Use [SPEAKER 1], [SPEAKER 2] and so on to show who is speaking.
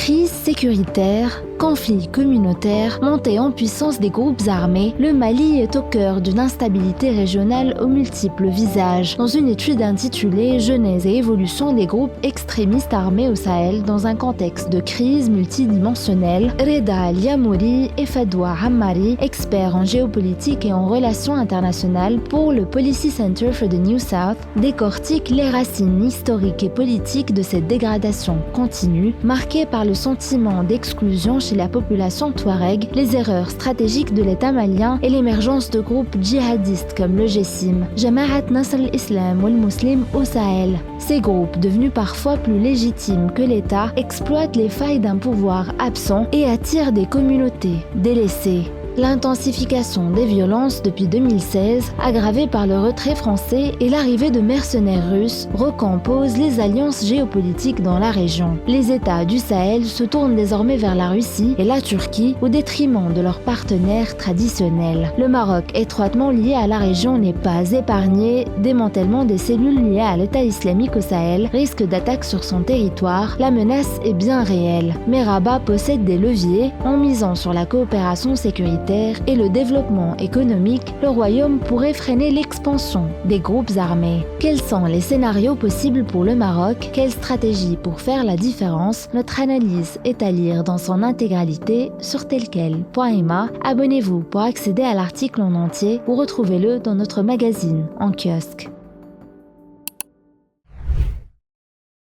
[SPEAKER 1] Crise sécuritaire, conflits communautaires, montée en puissance des groupes armés, le Mali est au cœur d'une instabilité régionale aux multiples visages. Dans une étude intitulée « Genèse et évolution des groupes extrémistes armés au Sahel dans un contexte de crise multidimensionnelle », Reda Al-Yamouri et Fadoua Hammari, experts en géopolitique et en relations internationales pour le Policy Center for the New South, décortiquent les racines historiques et politiques de cette dégradation continue, marquée par le sentiment d'exclusion chez la population touareg, les erreurs stratégiques de l'État malien et l'émergence de groupes djihadistes comme le GSIM, Jama'at Nasr al-Islam wal Muslim au Sahel. Ces groupes, devenus parfois plus légitimes que l'État, exploitent les failles d'un pouvoir absent et attirent des communautés délaissées. L'intensification des violences depuis 2016, aggravée par le retrait français et l'arrivée de mercenaires russes, recompose les alliances géopolitiques dans la région. Les États du Sahel se tournent désormais vers la Russie et la Turquie au détriment de leurs partenaires traditionnels. Le Maroc, étroitement lié à la région, n'est pas épargné. Démantèlement des cellules liées à l'État islamique au Sahel, risque d'attaque sur son territoire, la menace est bien réelle. Mais Rabat possède des leviers en misant sur la coopération sécuritaire et le développement économique, le royaume pourrait freiner l'expansion des groupes armés. Quels sont les scénarios possibles pour le Maroc? Quelle stratégie pour faire la différence? Notre analyse est à lire dans son intégralité sur telquel.ma. Abonnez-vous pour accéder à l'article en entier ou retrouvez-le dans notre magazine en kiosque.